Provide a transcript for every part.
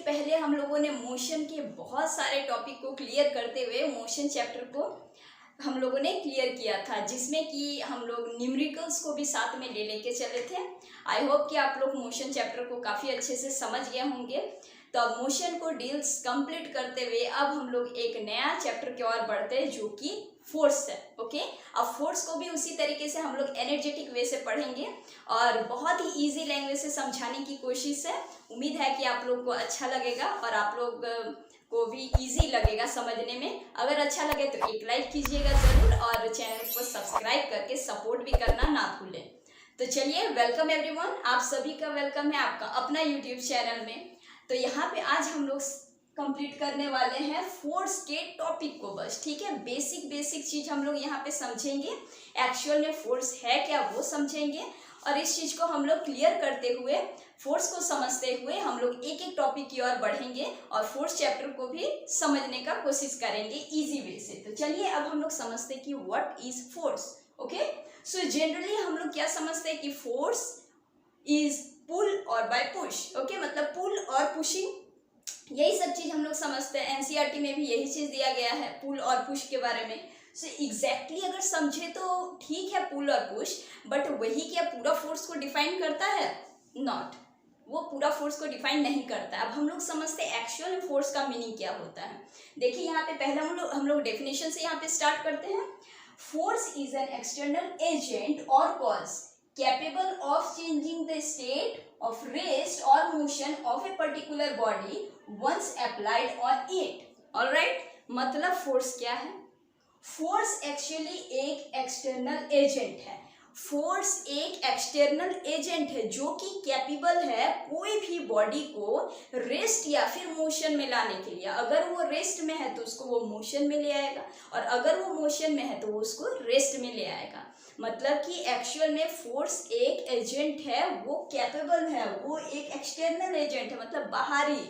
पहले हम लोगों ने मोशन के बहुत सारे टॉपिक को क्लियर करते हुए मोशन चैप्टर को हम लोगों ने क्लियर किया था, जिसमें कि हम लोग न्यूमेरिकल्स को भी साथ में लेके चले थे। आई होप कि आप लोग मोशन चैप्टर को काफ़ी अच्छे से समझ गए होंगे। तो अब मोशन को डील्स कंप्लीट करते हुए अब हम लोग एक नया चैप्टर की ओर बढ़ते हैं, जो कि फोर्स है। ओके, अब फोर्स को भी उसी तरीके से हम लोग एनर्जेटिक वे से पढ़ेंगे और बहुत ही इजी लैंग्वेज से समझाने की कोशिश है। उम्मीद है कि आप लोग को अच्छा लगेगा और आप लोग को भी इजी लगेगा समझने में। अगर अच्छा लगे तो एक लाइक कीजिएगा ज़रूर और चैनल को सब्सक्राइब करके सपोर्ट भी करना ना भूलें। तो चलिए, वेलकम एवरीवन, आप सभी का वेलकम है आपका अपना यूट्यूब चैनल में। तो यहाँ पे आज हम लोग कंप्लीट करने वाले हैं फोर्स के टॉपिक को बस, ठीक है। बेसिक चीज़ हम लोग यहाँ पे समझेंगे, एक्चुअल में फोर्स है क्या वो समझेंगे और इस चीज़ को हम लोग क्लियर करते हुए, फोर्स को समझते हुए हम लोग एक एक टॉपिक की ओर बढ़ेंगे और फोर्स चैप्टर को भी समझने का कोशिश करेंगे इजी वे से। तो चलिए अब हम लोग समझते हैं कि what is force. Okay, so generally हम लोग क्या समझते हैं कि फोर्स इज पुल और बाय पुश। ओके, मतलब पुल और पुशिंग, यही सब चीज़ हम लोग समझते हैं। एनसीईआरटी में भी यही चीज़ दिया गया है पुल और पुश के बारे में। सो एग्जैक्टली अगर समझे तो ठीक है पुल और पुश, बट वही क्या पूरा फोर्स को डिफाइन करता है? नॉट, वो पूरा फोर्स को डिफाइन नहीं करता। अब हम लोग समझते हैं एक्चुअल में फोर्स का मीनिंग क्या होता है। देखिए यहाँ पे पहले हम लोग डेफिनेशन से यहाँ पे स्टार्ट करते हैं। Force is an external agent और cause capable of changing the state of rest or motion of a particular body once applied on it. Alright, मतलब फोर्स क्या है? फोर्स एक्चुअली एक एक्सटर्नल एजेंट है। फोर्स एक external agent है जो कि कैपेबल है कोई भी बॉडी को रेस्ट या फिर मोशन में लाने के लिए। अगर वो रेस्ट में है तो उसको वो मोशन में ले आएगा और अगर वो मोशन में है तो वो उसको रेस्ट में ले आएगा। मतलब कि एक्चुअल में फोर्स एक एजेंट है, वो कैपेबल है, वो एक एक्सटर्नल एजेंट है, मतलब बाहरी।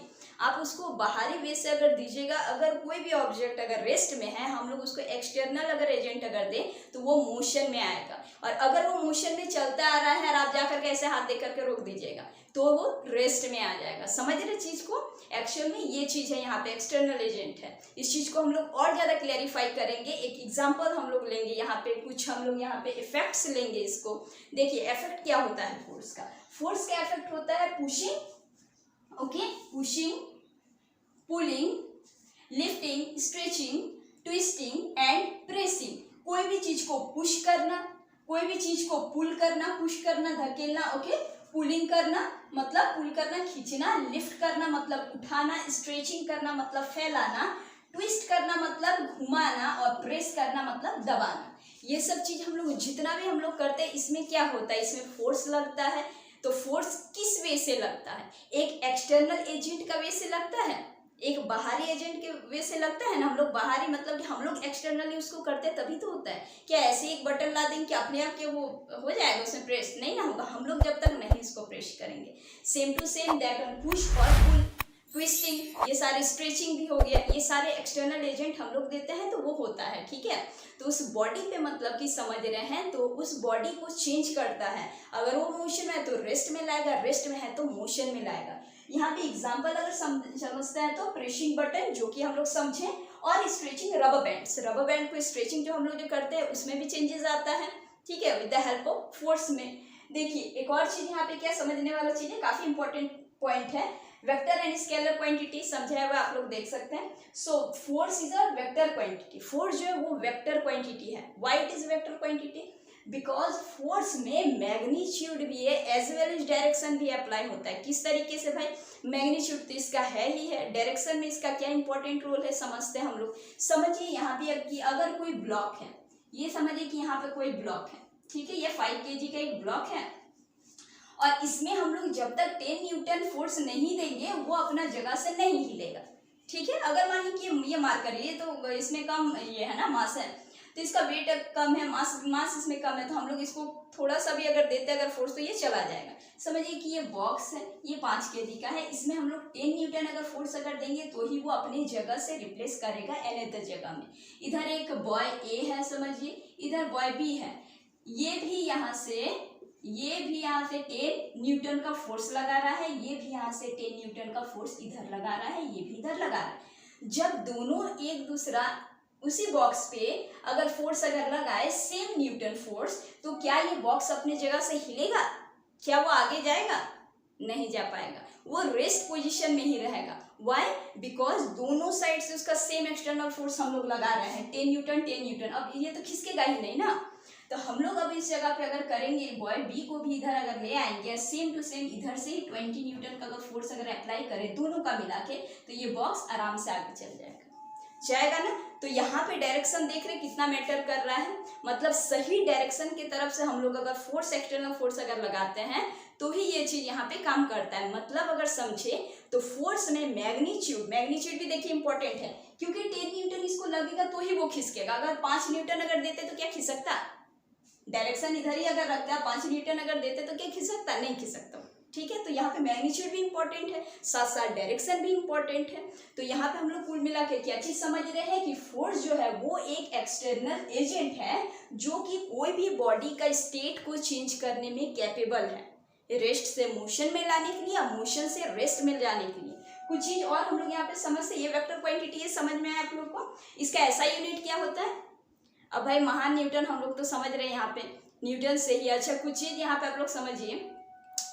आप उसको बाहरी वे से अगर दीजिएगा, अगर कोई भी ऑब्जेक्ट अगर रेस्ट में है, हम लोग उसको एक्सटर्नल अगर एजेंट अगर दें तो वो मोशन में आएगा। और अगर वो मोशन में चलता आ रहा है और आप जाकर के ऐसे हाथ दे करके रोक दीजिएगा तो वो रेस्ट में आ जाएगा। समझ रहे चीज़ को? एक्चुअल में ये चीज़ है, यहाँ पे एक्सटर्नल एजेंट है। इस चीज़ को हम लोग और ज़्यादा क्लैरिफाई करेंगे। एक एग्जाम्पल हम लोग लेंगे यहाँ पे, कुछ हम लोग यहाँ पे इफेक्ट्स लेंगे इसको। देखिए इफेक्ट क्या होता है फोर्स का। फोर्स का इफेक्ट होता है pushing, okay, pushing, pulling, lifting, stretching, twisting and pressing. कोई भी चीज को पुश करना, कोई भी चीज को पुल करना, पुश करना, धकेलना, ओके। पुलिंग करना मतलब पुल करना, खींचना। लिफ्ट करना मतलब उठाना। स्ट्रेचिंग करना मतलब फैलाना। ट्विस्ट करना मतलब घुमाना और प्रेस करना मतलब दबाना। ये सब चीज हम लोग जितना भी हम लोग करते हैं, इसमें क्या होता है, इसमें फोर्स लगता है। तो फोर्स किस वे से लगता है? एक एक्सटर्नल एजेंट का वे से लगता है, एक बाहरी एजेंट के वे से लगता है ना। हम लोग बाहरी मतलब कि हम लोग एक्सटर्नली उसको करते हैं तभी तो होता है। क्या ऐसे एक बटन ला देंगे कि अपने आप के वो हो जाएगा उसमें प्रेस? नहीं ना होगा, हम लोग जब तक नहीं इसको प्रेस करेंगे। Same to same that on push और पुल, ट्विस्टिंग, ये सारे, स्ट्रेचिंग भी हो गया, ये सारे एक्सटर्नल एजेंट हम लोग देते हैं तो वो होता है, ठीक है। तो उस बॉडी पे मतलब कि समझ रहे हैं, तो उस बॉडी को चेंज करता है। अगर वो मोशन में है तो रेस्ट में लाएगा, रेस्ट में है तो मोशन में लाएगा। यहाँ पे एग्जाम्पल अगर समझते हैं तो प्रेसिंग बटन जो कि हम लोग समझें, और stretching rubber bands. Rubber band को स्ट्रेचिंग जो हम लोग जो करते हैं उसमें भी चेंजेस आता है, ठीक है, with the help of force में। देखिए एक और चीज यहाँ पे क्या समझने वाला चीज है, काफी इंपॉर्टेंट पॉइंट है। वेक्टर एंड स्केलर क्वांटिटी समझाया हुआ आप लोग देख सकते हैं। So force is a vector quantity. Force जो है वो वेक्टर क्वांटिटी है। Why it is vector quantity? Because force में मैग्नीट्यूड भी है एज वेल एज डायरेक्शन भी अप्लाई होता है। किस तरीके से भाई? मैग्नीट्यूड तो इसका है ही है, डायरेक्शन में इसका क्या इंपॉर्टेंट रोल है समझते हैं हम लोग। समझिए यहाँ पे कि अगर कोई ब्लॉक है, ये समझिए कि यहाँ पे कोई ब्लॉक है, ठीक है, ये 5 kg का एक ब्लॉक है और इसमें हम लोग जब तक 10 न्यूटन फोर्स नहीं देंगे वो अपना जगह से नहीं हिलेगा, ठीक है। अगर मान लीजिए कि ये मार करिए तो इसमें कम ये है ना मास है, तो इसका वेट कम है, मास इसमें कम है, तो हम लोग इसको थोड़ा सा भी अगर देते हैं अगर फोर्स तो ये चला जाएगा। समझिए कि ये बॉक्स है, ये 5 kg का है, इसमें हम लोग 10 न्यूटन अगर फोर्स अगर देंगे तो ही वो अपनी जगह से रिप्लेस करेगा अनदर जगह में। इधर एक बॉय ए है समझिए, इधर बॉय बी है, ये भी यहाँ से ये भी यहाँ से 10 न्यूटन का फोर्स लगा रहा है, ये भी यहाँ से 10 न्यूटन का फोर्स इधर लगा रहा है, ये भी इधर लगा रहा है। जब दोनों एक दूसरा उसी बॉक्स पे अगर फोर्स अगर लगाए सेम न्यूटन फोर्स, तो क्या ये बॉक्स अपने जगह से हिलेगा? क्या वो आगे जाएगा? नहीं जा पाएगा, वो रेस्ट पोजीशन में ही रहेगा। वाई? बिकॉज दोनों साइड से उसका सेम एक्सटर्नल फोर्स हम लोग लगा रहे हैं, 10 न्यूटन 10 न्यूटन। अब ये तो खिसकेगा ही नहीं ना, तो हम लोग अब इस जगह पे अगर करेंगे, बॉय बी को भी इधर अगर ले आएंगे, सेम टू सेम इधर से 20 न्यूटन का अगर फोर्स अगर अप्लाई करें दोनों का मिला के, तो ये बॉक्स आराम से आगे चल जाएगा ना। तो यहाँ पे डायरेक्शन देख रहे कितना मैटर कर रहा है, मतलब सही डायरेक्शन की तरफ से हम लोग अगर फोर्स एक्सटर्नल फोर्स अगर लगाते हैं तो ही ये चीज यहाँ पे काम करता है। मतलब अगर समझे तो फोर्स में मैग्नीट्यूड भी देखिए इंपॉर्टेंट है, क्योंकि 10 न्यूटन इसको लगेगा तो ही वो खिसकेगा। अगर 5 न्यूटन अगर देते तो क्या खिसकता? डायरेक्शन इधर ही अगर रखता है, 5 न्यूटन अगर देते तो क्या खिसकता? नहीं खिसकता। ठीक है, तो यहाँ पे मैग्नीट्यूड भी इंपॉर्टेंट है, साथ साथ डायरेक्शन भी इंपॉर्टेंट है। तो यहाँ पे हम लोग कुल मिला के क्या चीज समझ रहे हैं कि फोर्स जो है वो एक एक्सटर्नल एजेंट है जो कि कोई भी बॉडी का स्टेट को चेंज करने में कैपेबल है, रेस्ट से मोशन में लाने के लिए या मोशन से रेस्ट में जाने के लिए। कुछ चीज और हम लोग यहाँ पे समझते, ये वेक्टर क्वांटिटी है, समझ में आया आप लोग को? इसका ऐसा यूनिट क्या होता है? अब भाई महान न्यूटन हम लोग तो समझ रहे हैं यहाँ पे, न्यूटन से ही। अच्छा, कुछ चीज यहाँ पे आप लोग समझिए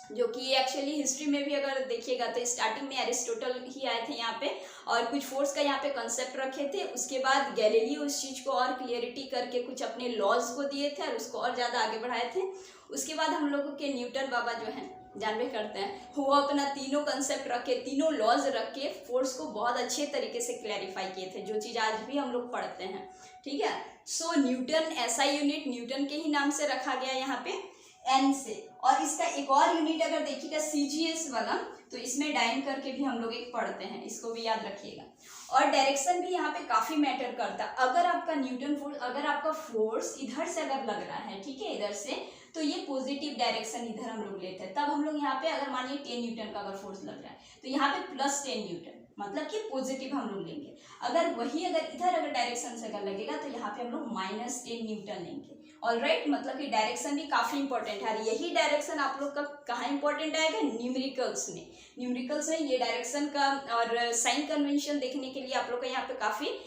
जो कि एक्चुअली हिस्ट्री में भी अगर देखिएगा तो स्टार्टिंग में एरिस्टोटल ही आए थे यहाँ पे, और कुछ फोर्स का यहाँ पे कंसेप्ट रखे थे। उसके बाद गैलीलियो उस चीज को और क्लियरिटी करके कुछ अपने लॉज को दिए थे और उसको और ज़्यादा आगे बढ़ाए थे। उसके बाद हम लोगों के न्यूटन बाबा जो हैं, जानवे करते हैं, वो अपना तीनों कंसेप्ट रख के, तीनों लॉज रख के फोर्स को बहुत अच्छे तरीके से क्लैरिफाई किए थे, जो चीज़ आज भी हम लोग पढ़ते हैं। ठीक है, सो न्यूटन ऐसा यूनिट न्यूटन के ही नाम से रखा गया यहाँ पे, एन से। और इसका एक और यूनिट अगर देखिएगा CGS वाला, तो इसमें डाइन करके भी हम लोग एक पढ़ते हैं, इसको भी याद रखिएगा। और डायरेक्शन भी यहाँ पे काफी मैटर करता है। अगर आपका न्यूटन फोर्स, अगर आपका फोर्स इधर से अगर लग रहा है, ठीक है, इधर से, तो ये पॉजिटिव डायरेक्शन इधर हम लोग लेते हैं। तब हम लोग यहाँ पे अगर मानिए 10 न्यूटन का अगर फोर्स लग रहा है तो यहाँ पे +10 न्यूटन, मतलब कि पॉजिटिव हम लोग लेंगे। अगर वही अगर इधर अगर डायरेक्शन से अगर लगेगा तो यहाँ पे हम लोग -10 न्यूटन लेंगे। ऑलराइट, मतलब कि डायरेक्शन भी काफी इंपॉर्टेंट है। यही डायरेक्शन आप लोग का कहाँ इंपॉर्टेंट आएगा? न्यूमेरिकल्स में। न्यूमेरिकल्स में ये डायरेक्शन का और साइन कन्वेंशन देखने के लिए आप लोग का यहाँ पे काफी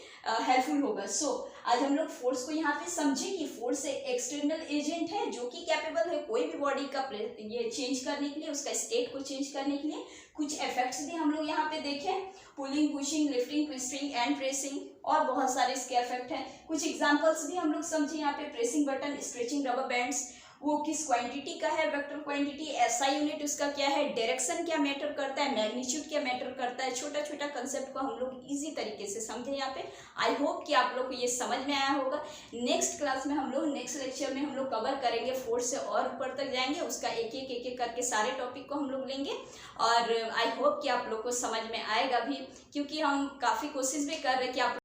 हेल्पफुल होगा। सो आज हम लोग फोर्स को यहाँ पे समझे कि फोर्स एक एक्सटर्नल एजेंट है जो कि कैपेबल है कोई भी बॉडी का ये चेंज करने के लिए, उसका स्टेट को चेंज करने के लिए। कुछ इफेक्ट्स भी हम लोग यहाँ पे देखें, pulling, pushing, lifting, twisting and pressing, और बहुत सारे इसके इफेक्ट हैं। कुछ एग्जांपल्स भी हम लोग समझे यहाँ पे, pressing button, stretching rubber bands, वो किस क्वांटिटी का है, वेक्टर क्वांटिटी, ऐसा यूनिट उसका क्या है, डायरेक्शन क्या मैटर करता है, मैग्नीट्यूड क्या मैटर करता है। छोटा छोटा कंसेप्ट को हम लोग इजी तरीके से समझे यहाँ पे। आई होप कि आप लोग को ये समझ में आया होगा। नेक्स्ट क्लास में हम लोग, नेक्स्ट लेक्चर में हम लोग कवर करेंगे, फोर्स से और ऊपर तक जाएंगे, उसका एक एक करके सारे टॉपिक को हम लोग लेंगे। और आई होप कि आप लोग को समझ में आएगा भी, क्योंकि हम काफ़ी कोशिश भी कर रहे हैं कि आप